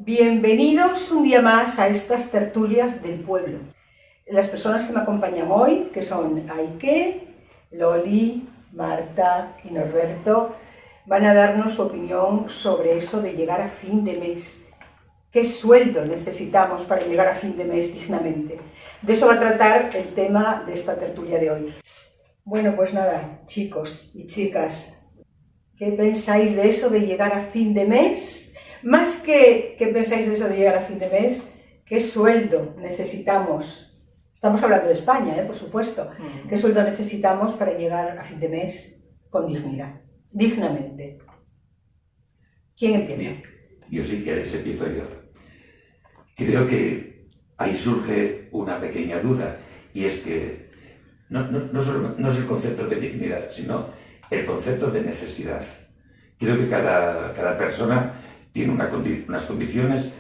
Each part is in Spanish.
Bienvenidos un día más a estas tertulias del pueblo. Las personas que me acompañan hoy, que son Aike, Loli, Marta y Norberto, van a darnos su opinión sobre eso de llegar a fin de mes. ¿Qué sueldo necesitamos para llegar a fin de mes dignamente? De eso va a tratar el tema de esta tertulia de hoy. Bueno, pues nada, chicos y chicas, ¿qué pensáis de eso de llegar a fin de mes? Más que ¿qué pensáis de eso de llegar a fin de mes? ¿Qué sueldo necesitamos? Estamos hablando de España, por supuesto. ¿Qué sueldo necesitamos para llegar a fin de mes con dignidad? Dignamente. ¿Quién empieza? Yo si quieres empiezo yo. Creo que ahí surge una pequeña duda, y es que no es el concepto de dignidad, sino el concepto de necesidad. Creo que cada persona tiene unas condiciones,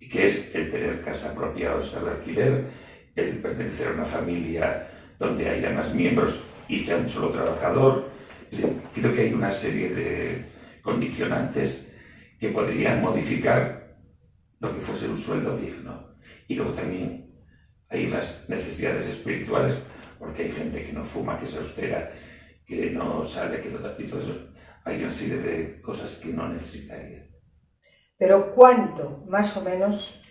que es el tener casa propia o estar de alquiler, el pertenecer a una familia donde haya más miembros y sea un solo trabajador. Creo que hay una serie de condicionantes que podrían modificar lo que fuese un sueldo digno. Y luego también hay unas necesidades espirituales, porque hay gente que no fuma, que se austera, que no sale, que no... Y todo eso. Hay una serie de cosas que no necesitaría. Pero ¿cuánto, más o menos?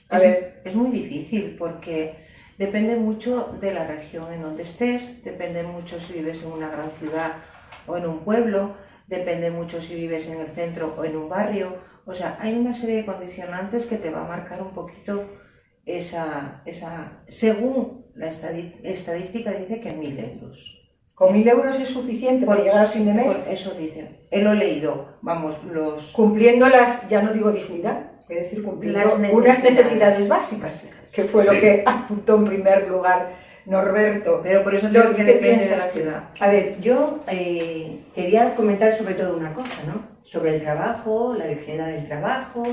Es muy difícil porque depende mucho de la región en donde estés, depende mucho si vives en una gran ciudad o en un pueblo, depende mucho si vives en el centro o en un barrio. O sea, hay una serie de condicionantes que te va a marcar un poquito según la estadística dice que 1.000 euros. ¿Con 1.000 euros es suficiente para llegar a fin de mes? Eso dicen. Lo he leído, cumpliendo las, ya no digo dignidad, es decir, cumpliendo unas necesidades básicas, que fue lo que apuntó en primer lugar Norberto. Pero por eso digo que depende de la ciudad. A ver, yo quería comentar sobre todo una cosa, ¿no? Sobre el trabajo, la dignidad del trabajo,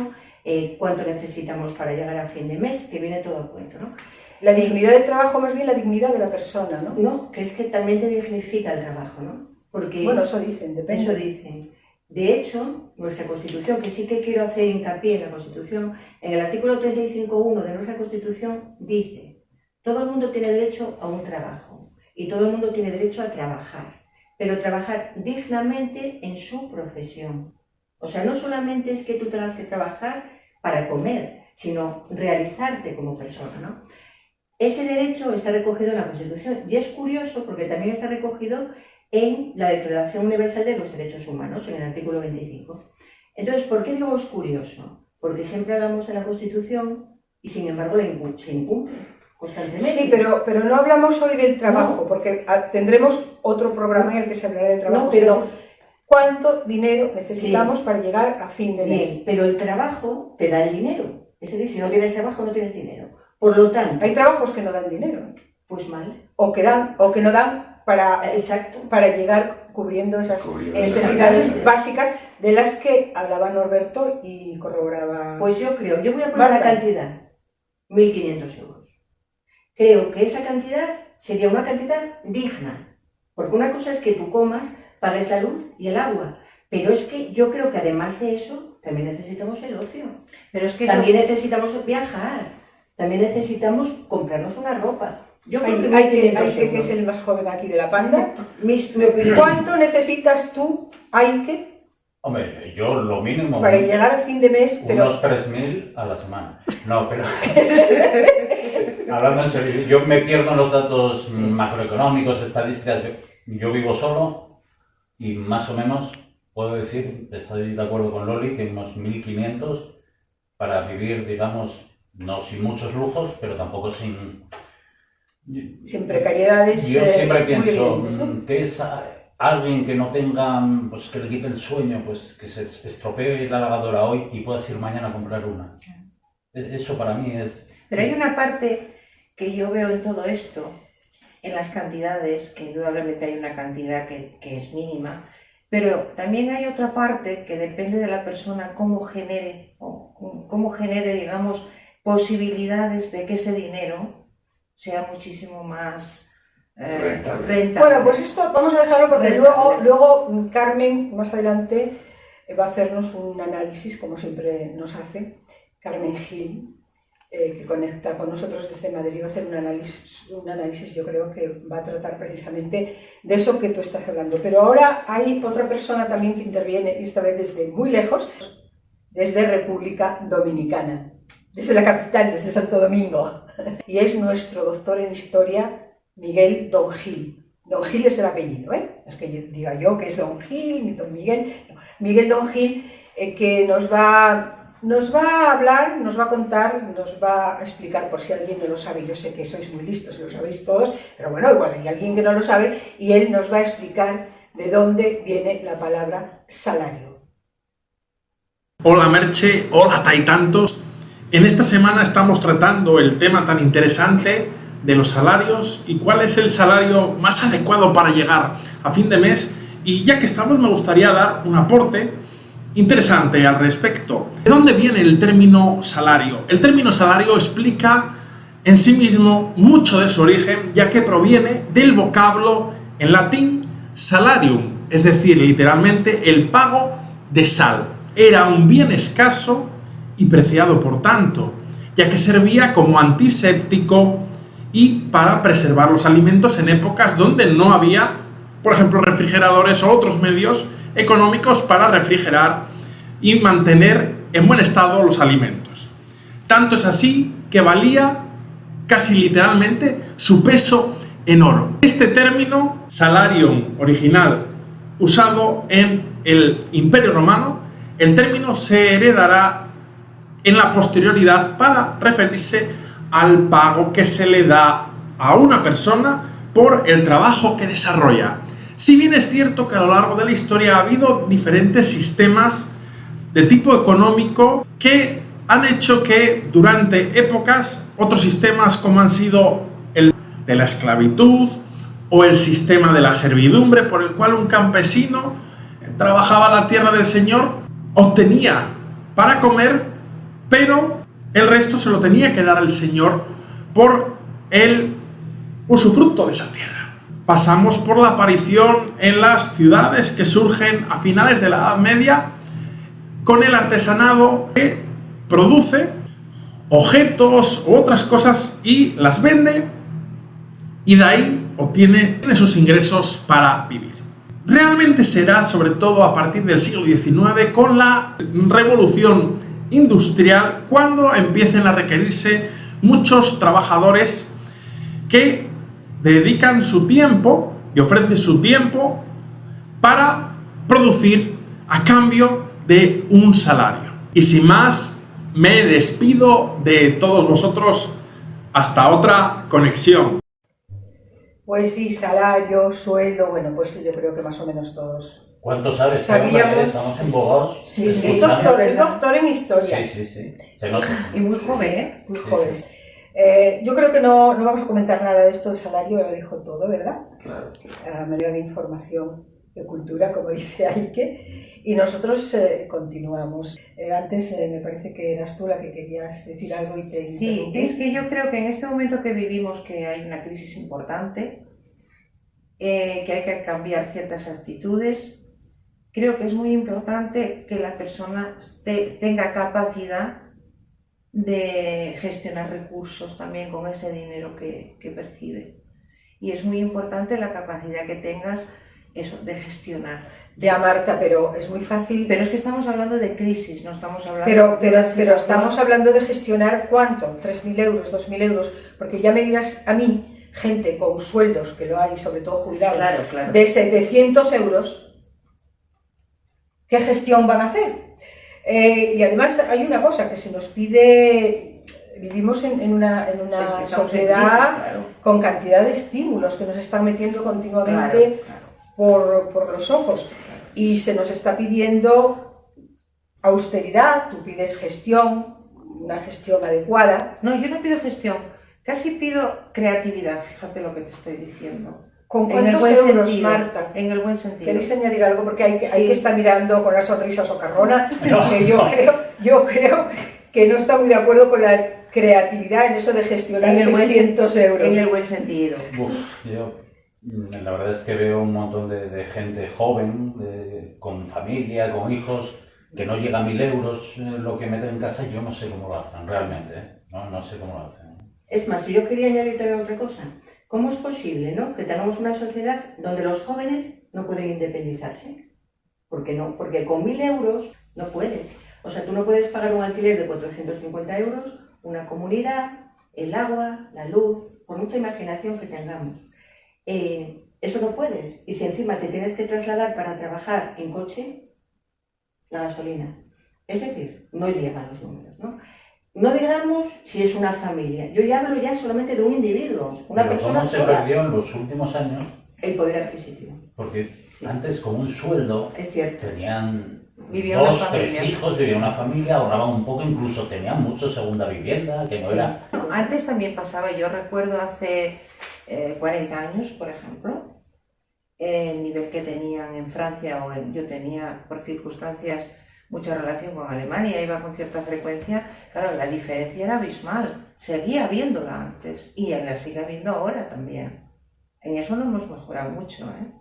cuánto necesitamos para llegar a fin de mes, que viene todo a cuento, ¿no? La dignidad del trabajo, más bien la dignidad de la persona, ¿no? No, que es que también te dignifica el trabajo, ¿no? Porque bueno, eso dicen, depende. Eso dicen. De hecho, nuestra Constitución, que sí que quiero hacer hincapié en la Constitución, en el artículo 35.1 de nuestra Constitución dice: todo el mundo tiene derecho a un trabajo y todo el mundo tiene derecho a trabajar, pero trabajar dignamente en su profesión. O sea, no solamente es que tú tengas que trabajar para comer, sino realizarte como persona, ¿no? Ese derecho está recogido en la Constitución y es curioso porque también está recogido en la Declaración Universal de los Derechos Humanos, en el artículo 25. Entonces, ¿por qué digo es curioso? Porque siempre hablamos de la Constitución y sin embargo se incumple constantemente. Sí, pero no hablamos hoy del trabajo, porque tendremos otro programa en el que se hablará del trabajo, sino cuánto dinero necesitamos para llegar a fin de mes. Bien, pero el trabajo te da el dinero. Es decir, si no tienes trabajo, no tienes dinero. Por lo tanto... Hay trabajos que no dan dinero. Pues mal. O que no dan para llegar cubriendo esas necesidades básicas de las que hablaba Norberto y corroboraba. Pues yo voy a poner la cantidad, 1.500 euros. Creo que esa cantidad sería una cantidad digna, porque una cosa es que tú comas, pagues la luz y el agua, pero es que yo creo que además de eso, también necesitamos el ocio. Pero es que también necesitamos viajar, también necesitamos comprarnos una ropa. Yo creo que es el más joven aquí de la panda. ¿Cuánto necesitas tú, Aike? Hombre, yo lo mínimo... Para llegar a fin de mes, pero... Unos 3.000 a la semana. No, pero... Hablando en serio, yo me pierdo en los datos macroeconómicos, estadísticas. Yo vivo solo y más o menos puedo decir, estoy de acuerdo con Loli, que unos 1.500 para vivir, digamos, no sin muchos lujos, pero tampoco sin precariedades. Yo siempre pienso que es alguien que no tenga, pues que le quite el sueño, pues que se estropee la lavadora hoy y puedas ir mañana a comprar una. Eso para mí es... Pero hay una parte que yo veo en todo esto, en las cantidades, que indudablemente hay una cantidad que es mínima, pero también hay otra parte que depende de la persona cómo genere, digamos, posibilidades de que ese dinero sea muchísimo más rentable. Bueno, pues esto vamos a dejarlo porque luego Carmen más adelante va a hacernos un análisis, como siempre nos hace, Carmen Gil, que conecta con nosotros desde Madrid, va a hacer un análisis, yo creo que va a tratar precisamente de eso que tú estás hablando. Pero ahora hay otra persona también que interviene, esta vez desde muy lejos, desde República Dominicana, desde la capital, desde Santo Domingo, y es nuestro doctor en Historia, Miguel Don Gil. Don Gil es el apellido, ¿eh? Es que diga yo que es Don Gil, ni Don Miguel. No. Miguel Don Gil, que nos va a hablar, nos va a contar, nos va a explicar, por si alguien no lo sabe. Yo sé que sois muy listos y lo sabéis todos, pero bueno, igual hay alguien que no lo sabe, y él nos va a explicar de dónde viene la palabra salario. Hola Merche, hola Taitantos. En esta semana estamos tratando el tema tan interesante de los salarios y cuál es el salario más adecuado para llegar a fin de mes, y ya que estamos me gustaría dar un aporte interesante al respecto. ¿De dónde viene el término salario? El término salario explica en sí mismo mucho de su origen, ya que proviene del vocablo en latín salarium, es decir, literalmente el pago de sal. Era un bien escaso y preciado por tanto, ya que servía como antiséptico y para preservar los alimentos en épocas donde no había, por ejemplo, refrigeradores o otros medios económicos para refrigerar y mantener en buen estado los alimentos. Tanto es así que valía casi literalmente su peso en oro. Este término, salarium original, usado en el Imperio Romano, el término se heredará en la posterioridad para referirse al pago que se le da a una persona por el trabajo que desarrolla. Si bien es cierto que a lo largo de la historia ha habido diferentes sistemas de tipo económico que han hecho que durante épocas otros sistemas, como han sido el de la esclavitud o el sistema de la servidumbre, por el cual un campesino trabajaba la tierra del señor, obtenía para comer, pero el resto se lo tenía que dar al señor por el usufructo de esa tierra. Pasamos por la aparición en las ciudades que surgen a finales de la Edad Media con el artesanado, que produce objetos u otras cosas y las vende, y de ahí obtiene sus ingresos para vivir. Realmente será sobre todo a partir del siglo XIX, con la revolución industrial, cuando empiecen a requerirse muchos trabajadores que dedican su tiempo y ofrecen su tiempo para producir a cambio de un salario. Y sin más, me despido de todos vosotros hasta otra conexión. Pues sí, salario, sueldo, bueno, pues yo creo que más o menos todos ¿Cuánto sabes? sabíamos. Estamos embobados. Sí, es doctor en historia. Sí. Se nota. Y muy joven, ¿eh? Muy jóvenes. Yo creo que no vamos a comentar nada de esto del salario, ya lo dijo todo, ¿verdad? Claro. A manera de información, de cultura, como dice Aike, y nosotros continuamos. Antes me parece que eras tú la que querías decir algo y te Sí, interrumpí. es que yo creo que en este momento que vivimos, que hay una crisis importante, que hay que cambiar ciertas actitudes, creo que es muy importante que la persona tenga capacidad de gestionar recursos también con ese dinero que percibe. Y es muy importante la capacidad que tengas eso, de gestionar. Ya, Marta, pero es muy fácil. Pero es que estamos hablando de crisis, no estamos hablando Pero estamos hablando de gestionar ¿cuánto? 3.000 euros, 2.000 euros, porque ya me dirás a mí, gente con sueldos, que lo hay, sobre todo jubilados, Claro. de 700 euros, ¿qué gestión van a hacer? Y además hay una cosa que se nos pide, vivimos en una sociedad con cantidad de estímulos que nos están metiendo continuamente por los ojos, y se nos está pidiendo austeridad. Tú pides gestión, una gestión adecuada. No, yo no pido gestión, casi pido creatividad, fíjate lo que te estoy diciendo. ¿Con En el cuántos buen euros, sentido, Marta? en el buen sentido. ¿Queréis añadir algo? Porque hay Sí. que estar mirando con la sonrisa socarrona, que yo creo que no está muy de acuerdo con la creatividad en eso de gestionar 600 euros. En el buen sentido. La verdad es que veo un montón de gente joven, con familia, con hijos, que no llega a 1.000 euros lo que meten en casa, yo no sé cómo lo hacen realmente, ¿eh? No sé cómo lo hacen. Es más, yo quería añadir también otra cosa. ¿Cómo es posible, ¿no?, que tengamos una sociedad donde los jóvenes no pueden independizarse? ¿Por qué no? Porque con 1.000 euros no puedes. O sea, tú no puedes pagar un alquiler de 450 euros, una comunidad, el agua, la luz, por mucha imaginación que tengamos. Eso no puedes. Y si encima te tienes que trasladar para trabajar en coche, la gasolina. Es decir, no llegan los números, ¿no? No digamos si es una familia. Yo ya hablo ya solamente de un individuo, una persona ¿Cómo se sola. perdió en los últimos años? El poder adquisitivo. Porque antes con un sueldo Es cierto. tenían Vivía una 2, 3 familia. hijos, vivían una familia, ahorraban un poco, incluso tenían mucho segunda vivienda, que no Sí. era... No, antes también pasaba, yo recuerdo hace 40 años, por ejemplo, el nivel que tenían en Francia, yo tenía por circunstancias mucha relación con Alemania, iba con cierta frecuencia, claro, la diferencia era abismal, seguía habiéndola antes y la sigue habiendo ahora también. En eso no hemos mejorado mucho, ¿eh?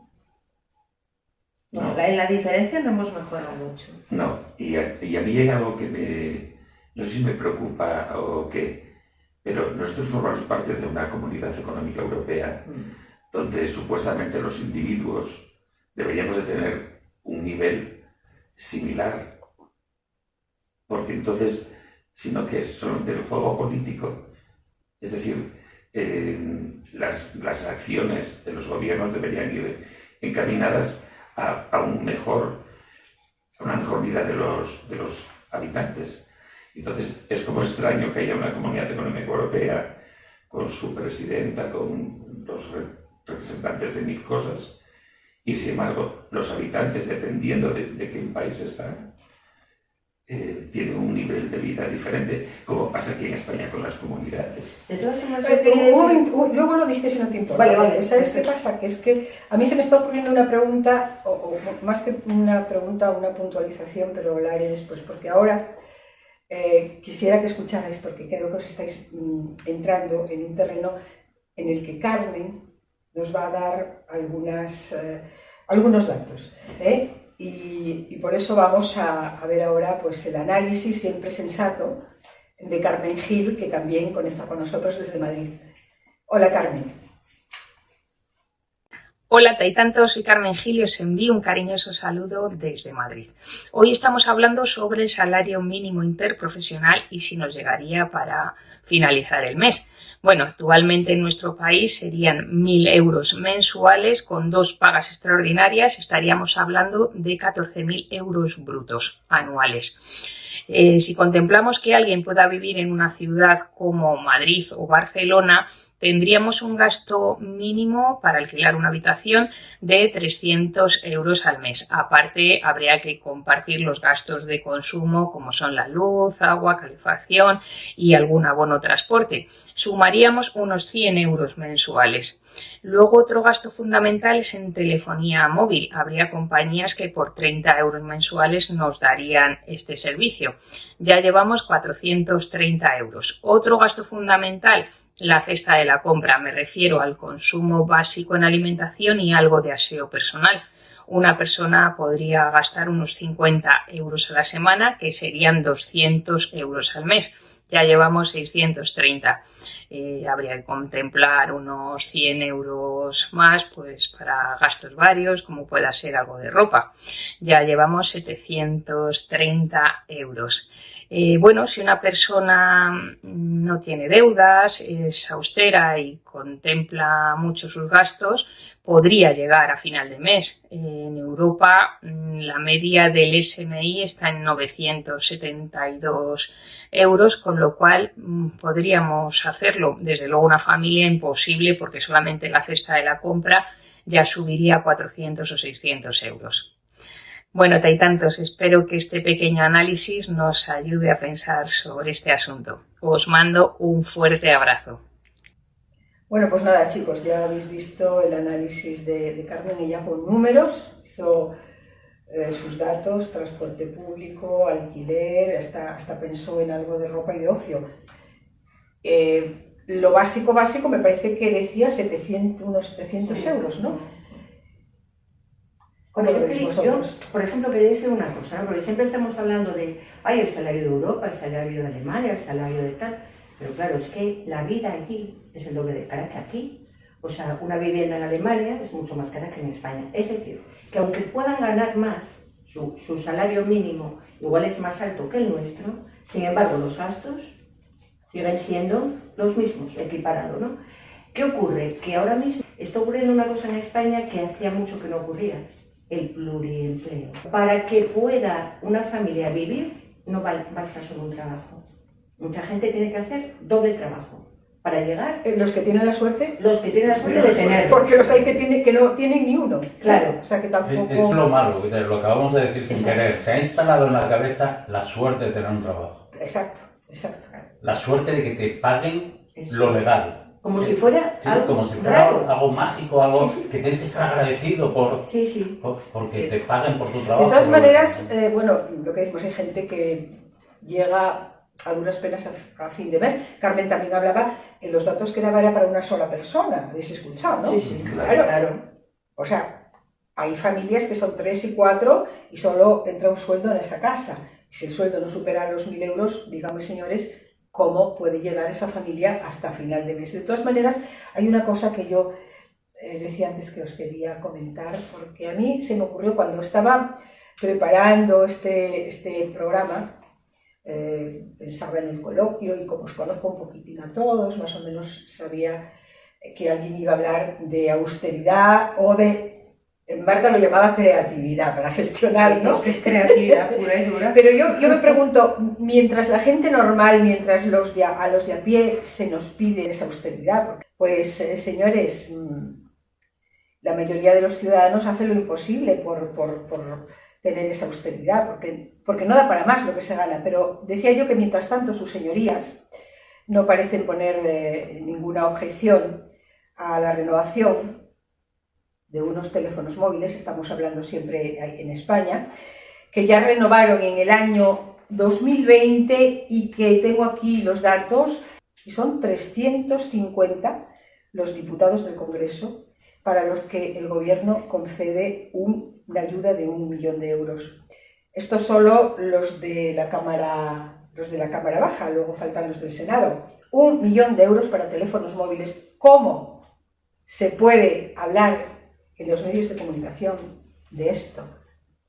No, No. en la diferencia no hemos mejorado mucho. No, y a mí hay algo que no sé si me preocupa o qué, pero nosotros formamos parte de una comunidad económica europea donde supuestamente los individuos deberíamos de tener un nivel similar, porque entonces, sino que es solamente el juego político, es decir, las acciones de los gobiernos deberían ir encaminadas a una mejor vida de los habitantes. Entonces es como extraño que haya una comunidad económica europea con su presidenta, con los representantes de 1000 cosas, y sin embargo los habitantes, dependiendo de qué país están, tienen un nivel de vida diferente, como pasa aquí en España con las comunidades. De todas formas, yo quería decir... Luego lo dices si no te importa. Vale. ¿Sabes qué pasa? Que es que a mí se me está ocurriendo una pregunta, o más que una pregunta, una puntualización, pero la haré después, porque ahora quisiera que escucharais, porque creo que os estáis entrando en un terreno en el que Carmen nos va a dar algunos datos, ¿eh? Y por eso vamos a ver ahora pues, el análisis siempre sensato de Carmen Gil, que también conecta con nosotros desde Madrid. Hola, Carmen. Hola, Taitantos, soy Carmen Gil y os envío un cariñoso saludo desde Madrid. Hoy estamos hablando sobre el salario mínimo interprofesional y si nos llegaría para finalizar el mes. Bueno, actualmente en nuestro país serían 1.000 euros mensuales con 2 pagas extraordinarias, estaríamos hablando de 14.000 euros brutos anuales. Si contemplamos que alguien pueda vivir en una ciudad como Madrid o Barcelona, tendríamos un gasto mínimo para alquilar una habitación de 300 euros al mes. Aparte, habría que compartir los gastos de consumo como son la luz, agua, calefacción y algún abono transporte. Sumaríamos unos 100 euros mensuales. Luego, otro gasto fundamental es en telefonía móvil. Habría compañías que por 30 euros mensuales nos darían este servicio. Ya llevamos 430 euros. Otro gasto fundamental, la cesta de la compra. Me refiero al consumo básico en alimentación y algo de aseo personal. Una persona podría gastar unos 50 euros a la semana, que serían 200 euros al mes. Ya llevamos 630. Habría que contemplar unos 100 euros más pues para gastos varios, como pueda ser algo de ropa. Ya llevamos 730 euros. Bueno, si una persona no tiene deudas, es austera y contempla mucho sus gastos, podría llegar a final de mes. En Europa la media del SMI está en 972 euros, con lo cual podríamos hacerlo. Desde luego una familia imposible porque solamente la cesta de la compra ya subiría a 400 o 600 euros. Bueno, Taitantos, espero que este pequeño análisis nos ayude a pensar sobre este asunto. Os mando un fuerte abrazo. Bueno, pues nada, chicos, ya habéis visto el análisis de Carmen, ella con números, hizo sus datos, transporte público, alquiler, hasta pensó en algo de ropa y de ocio. Lo básico me parece que decía unos 700 euros, ¿no? ¿Cómo Bueno, lo veis vosotros? por ejemplo, quería decir una cosa, ¿no? Porque siempre estamos hablando de, el salario de Europa, el salario de Alemania, el salario de tal, pero claro, es que la vida allí es el doble de cara que aquí. O sea, una vivienda en Alemania es mucho más cara que en España. Es decir, que aunque puedan ganar más, su salario mínimo igual es más alto que el nuestro, sin embargo, los gastos siguen siendo los mismos, equiparados, ¿no? ¿Qué ocurre? Que ahora mismo está ocurriendo una cosa en España que hacía mucho que no ocurría, el pluriempleo. Para que pueda una familia vivir, no basta solo un trabajo. Mucha gente tiene que hacer doble trabajo para llegar. Los que tienen la suerte, De tenerlo. porque los hay que no tienen ni uno. Claro. O sea que tampoco... Es lo malo, lo acabamos de decir sin querer. Se ha instalado en la cabeza la suerte de tener un trabajo. Exacto, exacto. La suerte de que te paguen lo legal. Como si fuera Sí, algo como si fuera raro. algo mágico, algo Sí, sí. que tienes que estar agradecido porque te paguen por tu trabajo. De todas maneras, bueno, lo que decimos, hay gente que llega a duras penas a fin de mes. Carmen también hablaba, los datos que daba era para una sola persona, habéis escuchado, ¿no? Sí, sí, claro. O sea, hay familias que son 3 y 4 y solo entra un sueldo en esa casa. Y si el sueldo no supera los 1.000 euros, díganme señores, ¿cómo puede llegar esa familia hasta final de mes? De todas maneras, hay una cosa que yo decía antes que os quería comentar, porque a mí se me ocurrió cuando estaba preparando este programa, pensaba en el coloquio y como os conozco un poquitín a todos, más o menos sabía que alguien iba a hablar de austeridad o de... Marta lo llamaba creatividad para gestionar, ¿no? Es que es creatividad pura y dura. Pero yo me pregunto, mientras la gente normal, mientras a los de a pie se nos pide esa austeridad, pues señores, la mayoría de los ciudadanos hace lo imposible por tener esa austeridad, porque no da para más lo que se gana. Pero decía yo que mientras tanto sus señorías no parecen poner ninguna objeción a la renovación de unos teléfonos móviles, estamos hablando siempre en España, que ya renovaron en el año 2020 y que tengo aquí los datos, y son 350 los diputados del Congreso para los que el Gobierno concede una ayuda de 1 millón de euros. Estos solo los de la Cámara Baja, luego faltan los del Senado. 1 millón de euros para teléfonos móviles. ¿Cómo se puede hablar en los medios de comunicación de esto?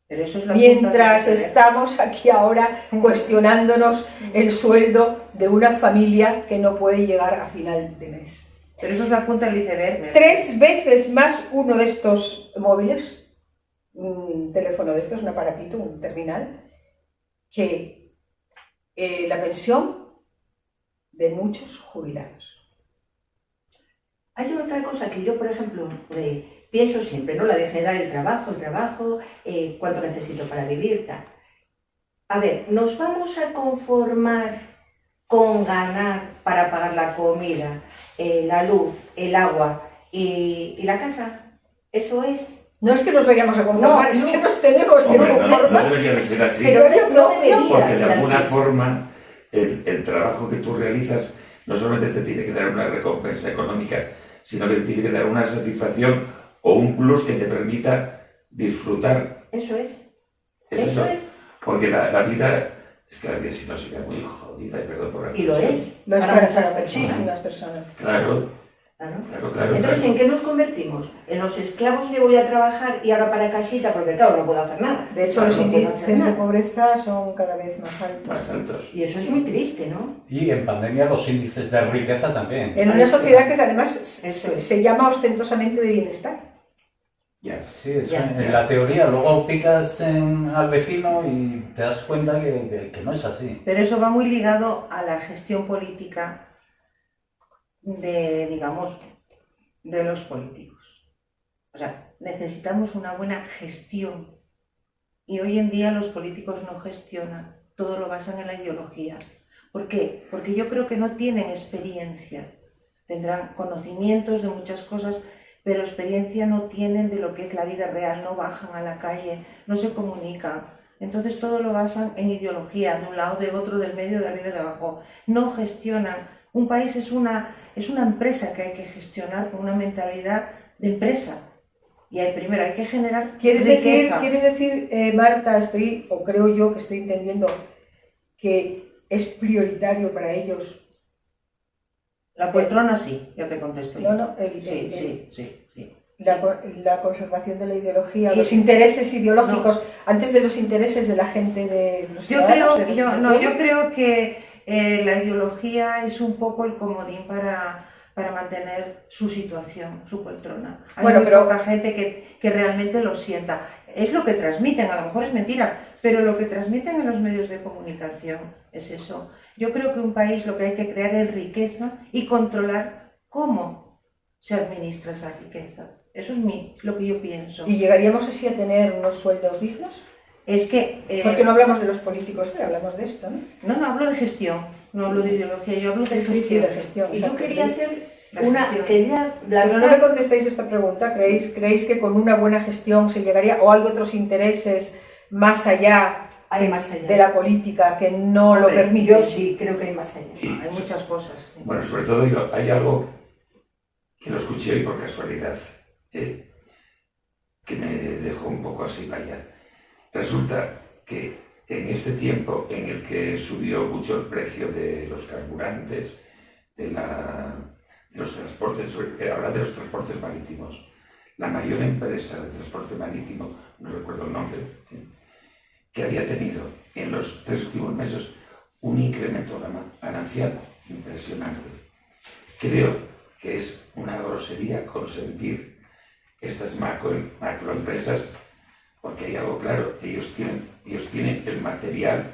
Pero eso es la Mientras punta de estamos aquí ahora cuestionándonos el sueldo de una familia que no puede llegar a final de mes. Pero eso es la punta del iceberg. 3 veces más uno de estos móviles, un teléfono de estos, un aparatito, un terminal, que la pensión de muchos jubilados. Hay otra cosa que yo, por ejemplo, pienso siempre, ¿no? La de generar el trabajo, cuánto necesito para vivir, tal. A ver, ¿nos vamos a conformar con ganar para pagar la comida, la luz, el agua y la casa? ¿Eso es? No es que nos vayamos a conformar, es que nos tenemos que Hombre, conformar. no debería de ser así, Pero hay otra opción. porque de alguna forma el trabajo que tú realizas no solamente te tiene que dar una recompensa económica, sino que te tiene que dar una satisfacción o un plus que te permita disfrutar. Eso es. Es Eso eso. es. Porque la vida, es que la vida si no sería muy jodida, y perdón por la Y lo expresión. es. Lo es para muchas para personas. muchísimas personas. Claro, Claro. claro. Entonces, ¿en qué nos convertimos? ¿En los esclavos que voy a trabajar y ahora para casita? Porque claro, no puedo hacer nada. De hecho, Claro, los no puedo hacer índices de nada. pobreza son cada vez más altos. Más altos. Y eso es muy triste, ¿no? Y en pandemia los índices de riqueza también. En una sociedad que además Eso es. se llama ostentosamente de bienestar. Ya. Sí, eso Ya. en la teoría. Luego picas al vecino y te das cuenta que no es así. Pero eso va muy ligado a la gestión política de, digamos, de los políticos. O sea, necesitamos una buena gestión. Y hoy en día los políticos no gestionan, todo lo basan en la ideología. ¿Por qué? Porque yo creo que no tienen experiencia. Tendrán conocimientos de muchas cosas, pero experiencia no tienen de lo que es la vida real, no bajan a la calle, no se comunican. Entonces todo lo basan en ideología, de un lado, de otro, del medio, de arriba y de abajo. No gestionan. Un país es una empresa que hay que gestionar con una mentalidad de empresa. Y primero hay que generar ¿Quieres riqueza. decir, Marta, o creo yo que estoy entendiendo que es prioritario para ellos? La poltrona sí, ya te contesto yo. No, Sí. la conservación de la ideología, los intereses ideológicos, antes de los intereses de la gente, de los ciudadanos. Yo creo que la ideología es un poco el comodín para mantener su situación, su poltrona. Hay muy poca gente que realmente lo sienta. Es lo que transmiten, a lo mejor es mentira, pero lo que transmiten en los medios de comunicación es eso. Yo creo que un país lo que hay que crear es riqueza y controlar cómo se administra esa riqueza. Eso es lo que yo pienso. ¿Y llegaríamos así a tener unos sueldos dignos? Es que... Porque no hablamos de los políticos, pero hablamos de esto, ¿no? No hablo de gestión, no hablo de ideología, yo hablo de gestión. Sí, de gestión. Y yo quería hacer Pero no me contestáis esta pregunta. ¿Creéis que con una buena gestión se llegaría, o hay otros intereses más allá, de la política que no lo permiten? Yo sí, creo que hay más allá. Hay muchas cosas. Bueno, sobre todo hay algo que lo escuché hoy por casualidad, que me dejó un poco así, vaya. Resulta que en este tiempo en el que subió mucho el precio de los carburantes, de los transportes, habla de los transportes marítimos, la mayor empresa de transporte marítimo, no recuerdo el nombre, que había tenido en los 3 últimos meses un incremento ganancial impresionante. Creo que es una grosería consentir estas macroempresas, porque hay algo claro, ellos tienen el material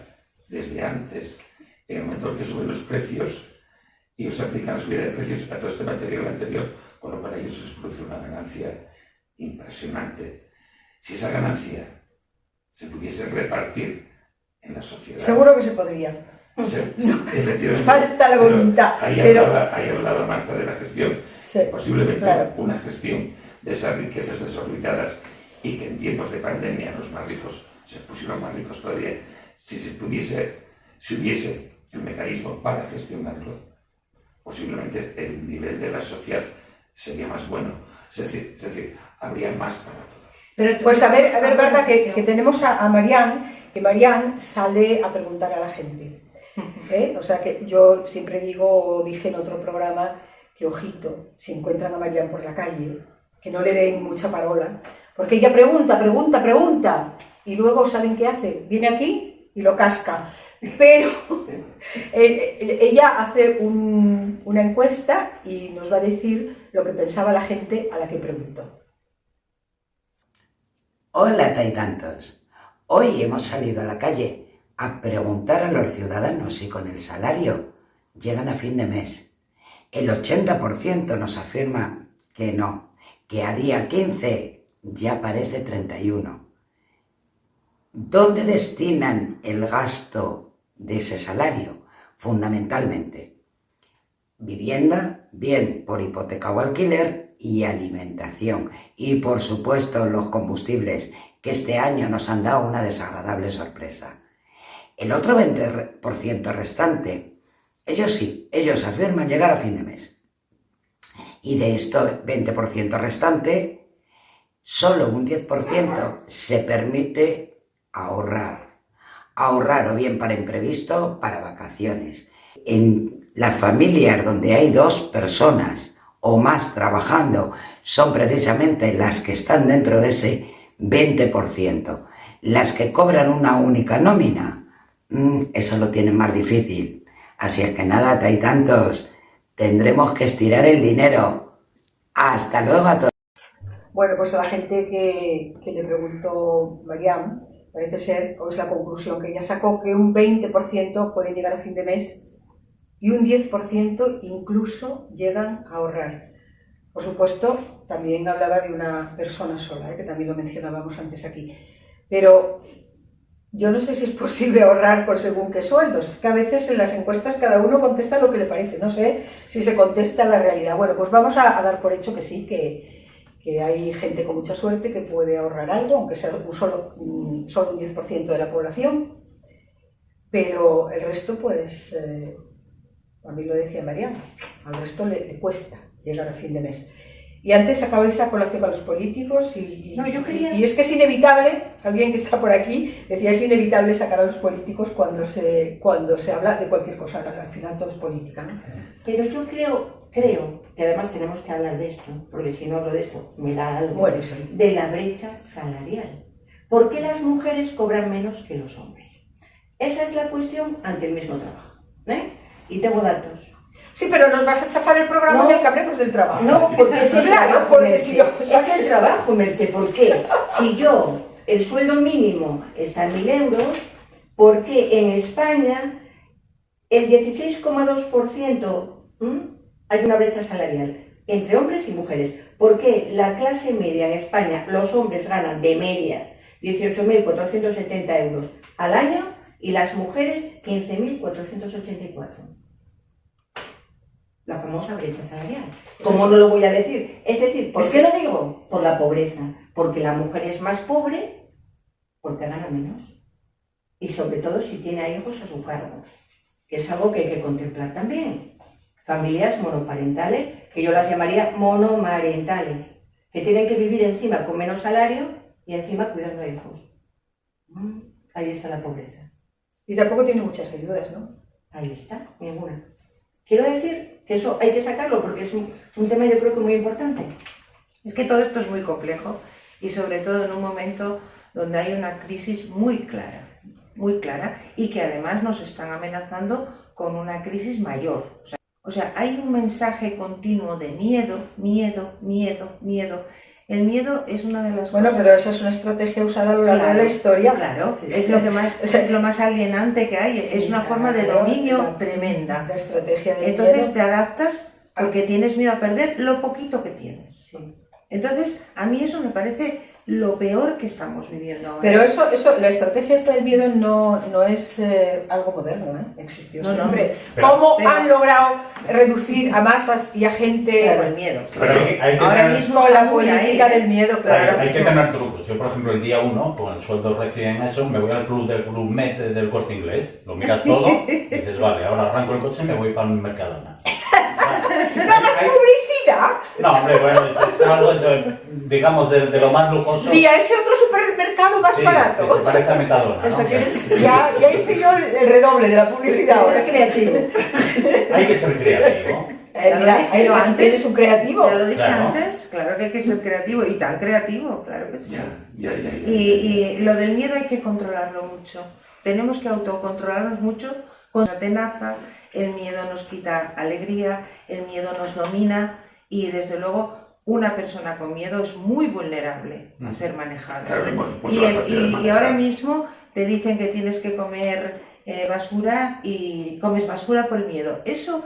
desde antes. En el momento en que suben los precios, ellos aplican la subida de precios a todo este material anterior, con lo cual a ellos les produce una ganancia impresionante. Si esa ganancia se pudiese repartir en la sociedad... Seguro que se podría. Efectivamente. Falta la voluntad. Ahí hablaba Marta de la gestión. Sí, Posiblemente claro. una gestión de esas riquezas desorbitadas, y que en tiempos de pandemia los más ricos se pusieron más ricos todavía. Si hubiese el mecanismo para gestionarlo, posiblemente el nivel de la sociedad sería más bueno. Es decir, habría más para todos. Pues a ver, Marta, que tenemos a Marian, que Marian sale a preguntar a la gente. O sea que yo siempre dije en otro programa que, ojito, si encuentran a Marian por la calle, que no le den mucha parola, porque ella pregunta, y luego ¿saben qué hace? Viene aquí y lo casca. Pero ella hace una encuesta y nos va a decir lo que pensaba la gente a la que preguntó. Hola, taitantos. Hoy hemos salido a la calle a preguntar a los ciudadanos si con el salario llegan a fin de mes. El 80% nos afirma que no, que a día 15 ya parece 31. ¿Dónde destinan el gasto de ese salario? Fundamentalmente, vivienda, bien por hipoteca o alquiler, y alimentación. Y por supuesto los combustibles, que este año nos han dado una desagradable sorpresa. El otro 20% restante, ellos afirman llegar a fin de mes. Y de esto 20% restante, solo un 10% se permite ahorrar o bien para imprevisto, para vacaciones. En las familias donde hay 2 personas o más trabajando, son precisamente las que están dentro de ese 20%. Las que cobran una única nómina, eso lo tienen más difícil. Así es que nada, taitantos, tendremos que estirar el dinero. Hasta luego a todos. Bueno, pues a la gente que le preguntó Mariam, parece ser, o es la conclusión que ella sacó, que un 20% pueden llegar a fin de mes y un 10% incluso llegan a ahorrar. Por supuesto, también hablaba de una persona sola, que también lo mencionábamos antes aquí. Pero yo no sé si es posible ahorrar por según qué sueldos. Es que a veces en las encuestas cada uno contesta lo que le parece. No sé si se contesta la realidad. Bueno, pues vamos a dar por hecho que sí, que hay gente con mucha suerte que puede ahorrar algo, aunque sea solo un 10% de la población. Pero el resto, pues, a mí lo decía Mariana, al resto le cuesta llegar a fin de mes. Y antes sacabais la colación a los políticos No, yo creía- y es que es inevitable, alguien que está por aquí decía, es inevitable sacar a los políticos cuando se habla de cualquier cosa, al final todo es política, ¿no? Pero yo creo, y además tenemos que hablar de esto, porque si no hablo de esto me da algo, Bueno, eso. de la brecha salarial. ¿Por qué las mujeres cobran menos que los hombres? Esa es la cuestión ante el mismo trabajo, ¿eh? Y tengo datos. Sí, pero nos vas a chafar el programa No. del que hablemos del trabajo. No, porque es el Claro, trabajo, porque Merche. si lo Es sabes- el trabajo, Merche. ¿Por qué? Si el sueldo mínimo está en 1.000 euros, ¿por qué en España el 16,2% hay una brecha salarial entre hombres y mujeres? ¿Por qué la clase media en España, los hombres ganan de media 18.470 euros al año y las mujeres 15.484? La famosa brecha salarial. ¿Cómo no lo voy a decir? Es decir, ¿por qué lo digo? Por la pobreza. Porque la mujer es más pobre porque gana menos. Y sobre todo si tiene a hijos a su cargo, que es algo que hay que contemplar también. Familias monoparentales, que yo las llamaría monomarentales, que tienen que vivir encima con menos salario y encima cuidando a hijos. Ahí está la pobreza. Y tampoco tiene muchas ayudas, ¿no? Ahí está, ninguna. Quiero decir que eso hay que sacarlo porque es un tema yo creo que muy importante. Es que todo esto es muy complejo y sobre todo en un momento donde hay una crisis muy clara y que además nos están amenazando con una crisis mayor. O sea, hay un mensaje continuo de miedo. El miedo es una de las Bueno, cosas... pero esa es una estrategia usada a lo largo de la historia. Claro, es lo más alienante que hay, es una forma de dominio tremenda. La estrategia del Entonces miedo. te adaptas porque tienes miedo a perder lo poquito que tienes. Entonces, a mí eso me parece lo peor que estamos viviendo ahora. Pero eso, la estrategia esta del miedo no es algo moderno, ¿eh? Existió No, siempre. pero- ¿Cómo pero- han logrado reducir a masas y a gente Claro, el miedo. Pero hay que Ahora tener- mismo con la está muy ahí, política ¿eh? del miedo? Claro, Claro. hay que tener trucos. Yo, por ejemplo, el día 1, con el sueldo recién eso, me voy al club del Club Med del Corte Inglés, lo miras todo y dices, vale, ahora arranco el coche y me voy para un Mercadona. ¡No hagas publicidad! No, hombre, bueno, es algo, digamos, de lo más lujoso. Di a ese otro supermercado más Sí, barato. que se parece a Metadona, Eso ¿no? quiere decir- Ya hice yo el redoble de la publicidad ahora. Es creativo. Hay que ser creativo. Ya lo Mira, dije yo aquí antes. tienes un creativo. Ya lo dije Claro. antes, claro que hay que ser creativo y tan creativo, claro que sí. Ya. Y lo del miedo hay que controlarlo mucho. Tenemos que autocontrolarnos mucho con la tenaza. El miedo nos quita alegría, el miedo nos domina y desde luego una persona con miedo es muy vulnerable a ser manejada. Claro, mucho Y, más fácil de y manejar. ahora mismo te dicen que tienes que comer basura y comes basura por el miedo. Eso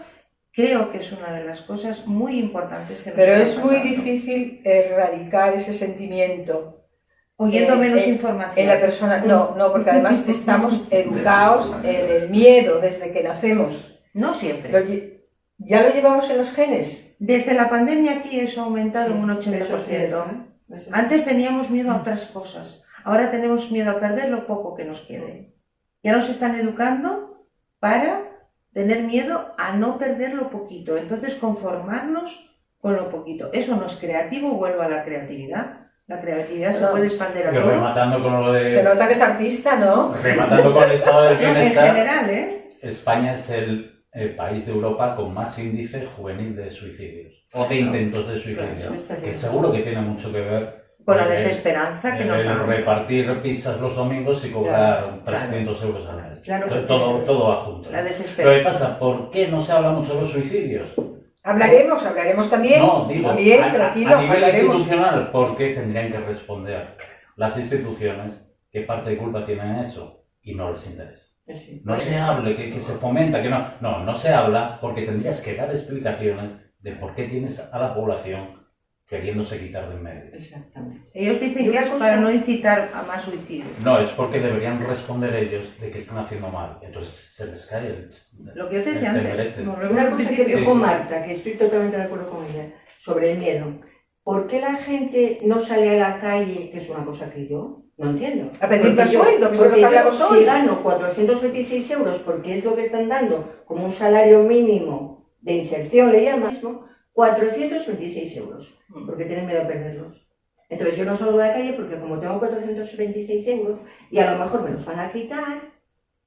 creo que es una de las cosas muy importantes que nos Pero están es muy pasando. difícil erradicar ese sentimiento Oyendo menos en información. en la persona. No, porque además estamos educados en el miedo desde que nacemos. No siempre. ¿Ya lo llevamos en los genes? Desde la pandemia aquí eso ha aumentado un 80%. Eso es cierto, ¿eh? Eso es Antes teníamos miedo a otras cosas. Ahora tenemos miedo a perder lo poco que nos quede. Ya nos están educando para tener miedo a no perder lo poquito. Entonces conformarnos con lo poquito. Eso no es creativo, vuelvo a la creatividad. La creatividad se No. puede expandir a Y todo. rematando con lo Se de... nota que es artista, ¿no? Rematando con el estado del No, en bienestar, general, ¿eh? España es el país de Europa con más índice juvenil de suicidios o de intentos de suicidio, Claro, eso está que bien. seguro que tiene mucho que ver Con la el- desesperanza que nos el da. repartir pizzas los domingos y cobrar Claro, 300 euros al mes. Claro que Todo va junto. La Pero desesperación. ¿qué pasa? ¿Por qué no se habla mucho de los suicidios? Hablaremos también. No, digo, También, a tranquilo, nivel hablaremos. institucional, ¿por qué tendrían que responder las instituciones qué parte de culpa tienen en eso? Y no les interesa. Sí. No se hable, que se fomenta, que no. No se habla porque tendrías que dar explicaciones de por qué tienes a la población queriéndose quitar de en medio. Exactamente. Ellos dicen Y que una es cosa- para no incitar a más suicidios. No, es porque deberían responder ellos de que están haciendo mal. Entonces se les cae el... Lo que yo te decía el antes. temblete. volvemos Una al cosa que principio. dijo Sí. Marta, que estoy totalmente de acuerdo con ella, sobre el miedo. ¿Por qué la gente no sale a la calle, que es una cosa que yo no entiendo? A pedir más Porque sueldo, que es de lo porque que hablamos yo, hoy. si gano 426 euros, porque es lo que están dando como un salario mínimo de inserción, le llaman, 426 euros, porque tienen miedo a perderlos. Entonces yo no salgo a la calle porque como tengo 426 euros y a lo mejor me los van a quitar,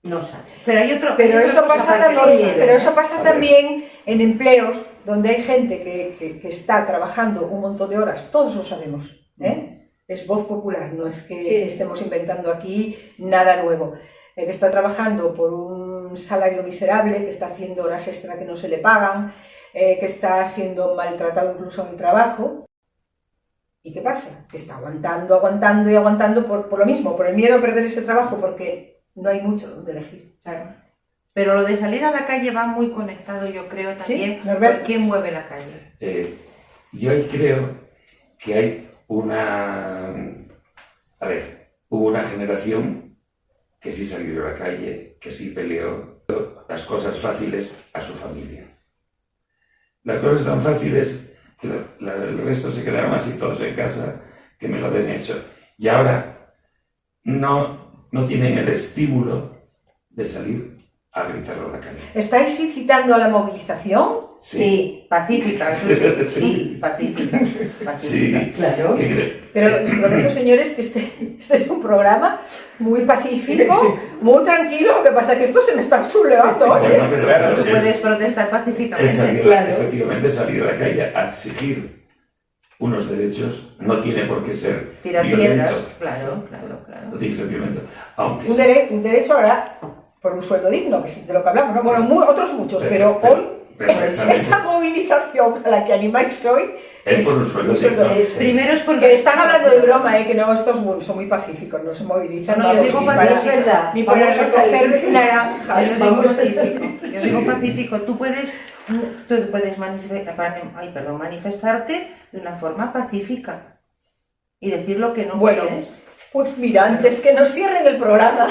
no salgo. Pero hay otro. Pero hay eso otra cosa pasa aparte también, que lleve, pero ¿eh? eso pasa A ver. también en empleos donde hay gente que está trabajando un montón de horas, todos lo sabemos, ¿eh? Es voz popular, no es que Sí. estemos inventando aquí nada nuevo. Que está trabajando por un salario miserable, que está haciendo horas extra que no se le pagan, que está siendo maltratado incluso en el trabajo. ¿Y qué pasa? Que está aguantando, aguantando y aguantando por lo mismo, por el miedo a perder ese trabajo, porque no hay mucho donde elegir. Claro. Pero lo de salir a la calle va muy conectado, yo creo, también Norberto. por quién mueve la calle. Yo ahí creo que hay una... A ver, hubo una generación que sí salió a la calle, que sí peleó las cosas fáciles a su familia. Las cosas tan fáciles que el resto se quedaron así todos en casa, que me lo den hecho. Y ahora no tienen el estímulo de salir a gritarlo a la calle. ¿Estáis incitando a la movilización? Sí, pacífica, sí, pacífica. Sí, Claro. ¿qué crees? Pero les prometo, señores, que este es un programa muy pacífico, muy tranquilo. Lo que pasa es que esto se me está sublevando, Bueno, oye. pero, Claro, Tú puedes protestar es pacíficamente. salir, Claro. efectivamente salir a la calle a exigir unos derechos no tiene por qué ser Tirar violento. piedras, claro. No tiene que ser violento. Aunque Un derecho ahora por un sueldo digno, que es de lo que hablamos, ¿no? Bueno, otros muchos, pero hoy perfectamente. esta movilización a la que animáis hoy Es por un sueldo digno. Primero es porque porque están hablando de broma, que no, estos son muy pacíficos, no se movilizan. No, yo vamos, digo ni pacífico, es verdad. Ni para Vamos a recoger salir. naranjas. Yo digo vamos. pacífico. Yo digo Sí. pacífico. Tú puedes manifestarte de una forma pacífica y decir lo que no Bueno, quieres. pues mira, antes que nos cierren el programa,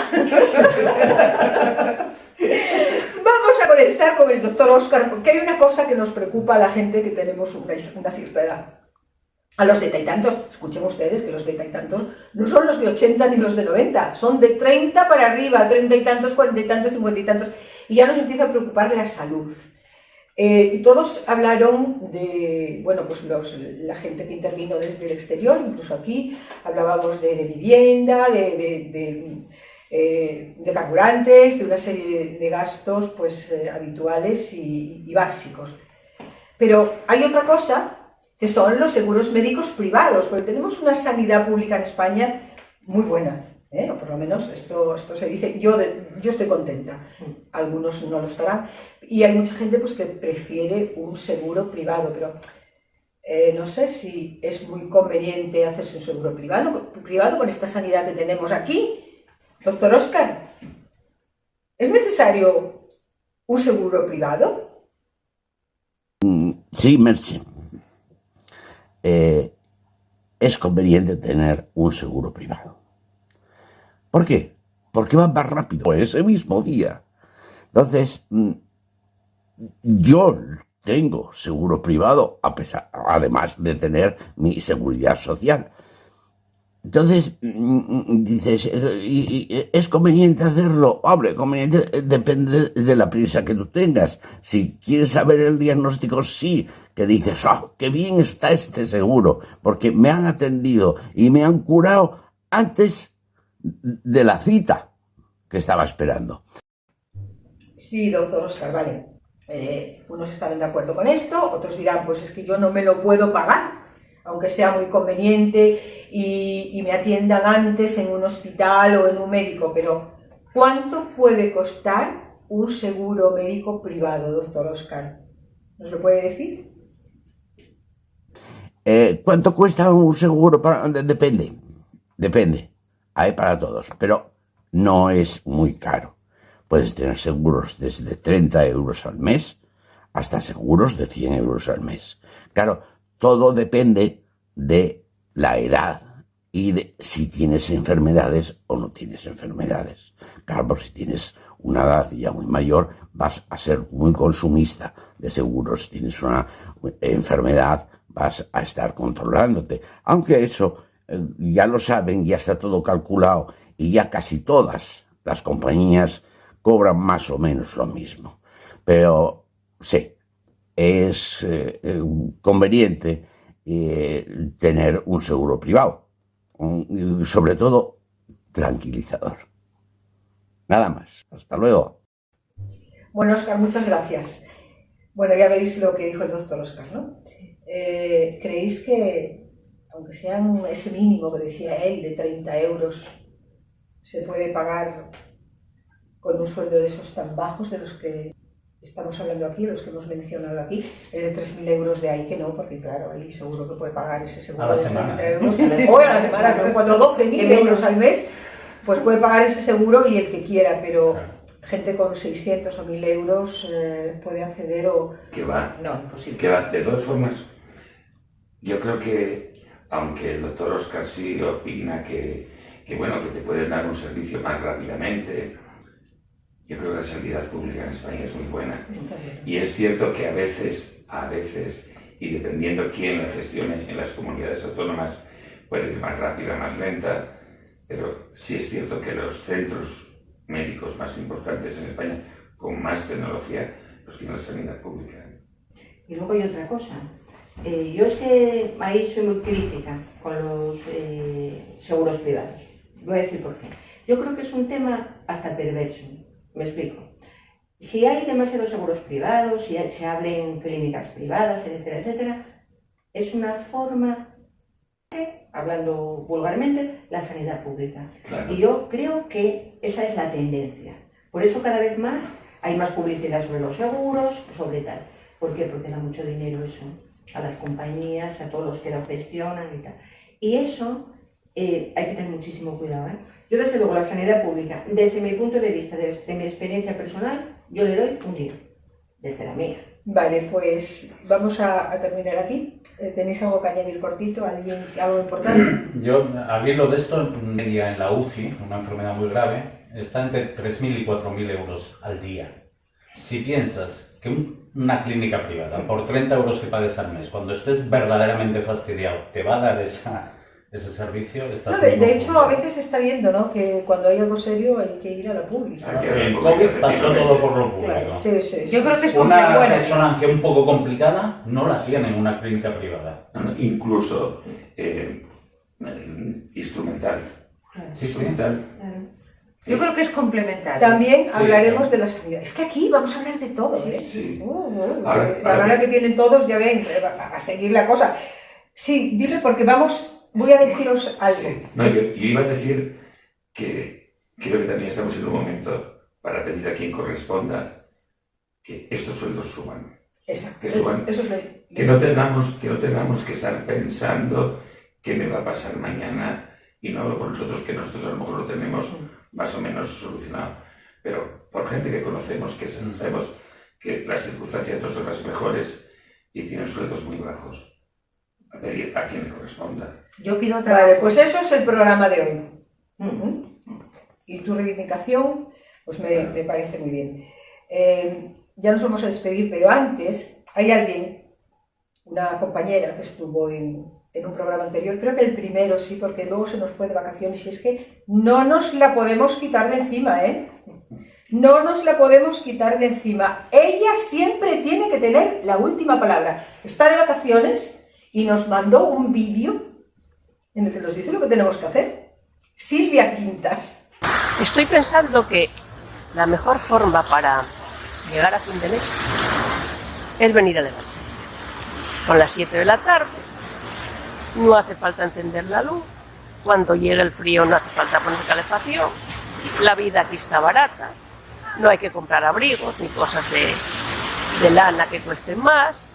vamos a conectar con el doctor Óscar, porque hay una cosa que nos preocupa a la gente que tenemos una cierta edad. A los de tantos, escuchen ustedes que los de tantos no son los de 80 ni los de 90, son de 30 para arriba, 30 y tantos, 40 y tantos, 50 y tantos, y ya nos empieza a preocupar la salud. Y todos hablaron de, bueno, pues la gente que intervino desde el exterior, incluso aquí, hablábamos de vivienda, de carburantes, de una serie de gastos pues habituales y básicos. Pero hay otra cosa, que son los seguros médicos privados, porque tenemos una sanidad pública en España muy buena, o por lo menos esto se dice. Yo estoy contenta, algunos no lo estarán, y hay mucha gente pues que prefiere un seguro privado, pero no sé si es muy conveniente hacerse un seguro privado con esta sanidad que tenemos aquí. Doctor Óscar, ¿es necesario un seguro privado? Sí, Merche. Es conveniente tener un seguro privado. ¿Por qué? Porque va más rápido ese mismo día. Entonces, yo tengo seguro privado, además de tener mi seguridad social. Entonces, dices, ¿es conveniente hacerlo? Hombre, conveniente depende de la prisa que tú tengas. Si quieres saber el diagnóstico, sí, que dices, qué bien está este seguro, porque me han atendido y me han curado antes de la cita que estaba esperando. Sí, doctor Óscar, vale. Unos estarán de acuerdo con esto, otros dirán, pues es que yo no me lo puedo pagar, aunque sea muy conveniente y me atiendan antes en un hospital o en un médico, pero ¿cuánto puede costar un seguro médico privado, doctor Óscar? ¿Nos lo puede decir? ¿Cuánto cuesta un seguro? Depende. Hay para todos, pero no es muy caro. Puedes tener seguros desde 30 euros al mes hasta seguros de 100 euros al mes. Claro, todo depende de la edad y de si tienes enfermedades o no tienes enfermedades. Claro, porque si tienes una edad ya muy mayor, vas a ser muy consumista de seguros. Si tienes una enfermedad, vas a estar controlándote. Aunque eso ya lo saben, ya está todo calculado y ya casi todas las compañías cobran más o menos lo mismo. Pero sí, es conveniente tener un seguro privado, sobre todo tranquilizador. Nada más. Hasta luego. Bueno, Óscar, muchas gracias. Bueno, ya veis lo que dijo el doctor Óscar, ¿no? ¿Creéis que, aunque sean ese mínimo que decía él, de 30 euros, se puede pagar con un sueldo de esos tan bajos de los que estamos hablando aquí, los que hemos mencionado aquí? El de 3.000 euros de ahí que no, porque claro, ahí seguro que puede pagar ese seguro a la de semana. 30 euros. O a la semana, con 12.000 euros al mes, pues puede pagar ese seguro y el que quiera, pero gente con 600 o 1.000 euros puede acceder o... Que va, No, imposible. que va. De todas formas, yo creo que, aunque el doctor Óscar sí opina que bueno, que te pueden dar un servicio más rápidamente, yo creo que la sanidad pública en España es muy buena. Y es cierto que a veces, y dependiendo quién la gestione en las comunidades autónomas, puede ir más rápida, más lenta, pero sí es cierto que los centros médicos más importantes en España, con más tecnología, los tiene la sanidad pública. Y luego hay otra cosa. Yo es que ahí soy muy crítica con los seguros privados. Voy a decir por qué. Yo creo que es un tema hasta perverso. Me explico. Si hay demasiados seguros privados, si se abren clínicas privadas, etcétera, etcétera, es una forma, hablando vulgarmente, la sanidad pública. Claro. Y yo creo que esa es la tendencia. Por eso cada vez más hay más publicidad sobre los seguros, sobre tal. ¿Por qué? Porque da mucho dinero eso a las compañías, a todos los que lo gestionan y tal. Y eso hay que tener muchísimo cuidado, ¿eh? Yo, desde luego, la sanidad pública, desde mi punto de vista, desde mi experiencia personal, yo le doy un 10, desde la mía. Vale, pues vamos a terminar aquí. ¿Tenéis algo que añadir cortito? ¿Alguien, algo importante? Yo, al hilo de esto, media en la UCI, una enfermedad muy grave, está entre 3.000 y 4.000 euros al día. Si piensas que una clínica privada, por 30 euros que pagues al mes, cuando estés verdaderamente fastidiado, te va a dar ese servicio, estás No, de muy hecho, a veces se está viendo, ¿no?, que cuando hay algo serio hay que ir a la pública. El COVID pasó todo por lo público. Claro, sí. Yo creo que es Una bueno. resonancia un poco complicada no la tiene en una clínica privada. No, incluso instrumental. Sí, sí. Instrumental. Yo creo que es complementario. También Sí, hablaremos claro. de la sanidad. Es que aquí vamos a hablar de todo, ¿eh? Sí. La gana que tienen todos, ya ven, a seguir la cosa. Sí, dime, porque voy a deciros algo. Sí. No, yo iba a decir que creo que también estamos en un momento para pedir a quien corresponda que estos sueldos suban. Exacto. Que suban. Eso es lo... Que no tengamos que estar pensando qué me va a pasar mañana, y no hablo por nosotros, que nosotros a lo mejor lo tenemos más o menos solucionado, pero por gente que conocemos, que sabemos que las circunstancias no son las mejores y tienen sueldos muy bajos. A pedir a quien le corresponda. Yo pido otra Vale, vez. pues eso es el programa de hoy. Y tu reivindicación, pues me parece muy bien. Ya nos vamos a despedir, pero antes hay alguien, una compañera que estuvo en un programa anterior, creo que el primero sí, porque luego se nos fue de vacaciones, y es que no nos la podemos quitar de encima, ¿eh? No nos la podemos quitar de encima. Ella siempre tiene que tener la última palabra. Está de vacaciones y nos mandó un vídeo en el que nos dice lo que tenemos que hacer. Silvia Quintas. Estoy pensando que la mejor forma para llegar a fin de mes es venir a levantar. Son las 7 de la tarde, no hace falta encender la luz, cuando llegue el frío no hace falta poner calefacción, la vida aquí está barata, no hay que comprar abrigos ni cosas de lana que cuesten más,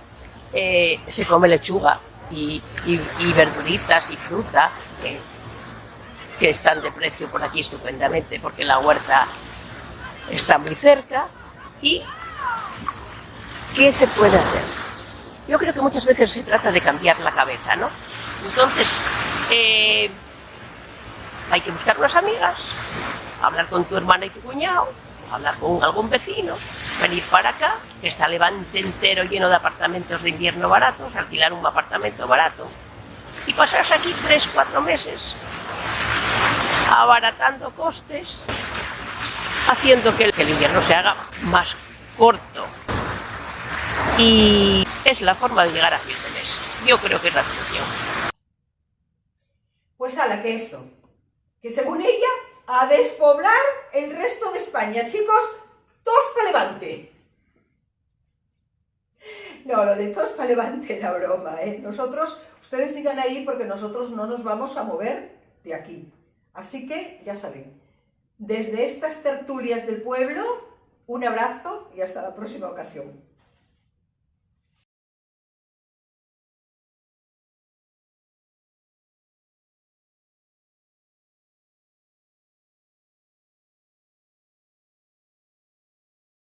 se come lechuga y verduritas y fruta que están de precio por aquí estupendamente porque la huerta está muy cerca. ¿Y qué se puede hacer? Yo creo que muchas veces se trata de cambiar la cabeza, ¿no? Entonces, hay que buscar unas amigas, hablar con tu hermana y tu cuñado, hablar con algún vecino, venir para acá, que está Levante entero lleno de apartamentos de invierno baratos, alquilar un apartamento barato y pasarse aquí 3-4 meses abaratando costes, haciendo que el invierno se haga más corto y es la forma de llegar a fin de mes. Yo creo que es la solución. Pues ala, que eso, que según ella, a despoblar el resto de España, chicos, todos para Levante. No, lo de todos para Levante era broma, ¿eh? Nosotros, ustedes sigan ahí porque nosotros no nos vamos a mover de aquí. Así que, ya saben, desde estas tertulias del pueblo, un abrazo y hasta la próxima ocasión.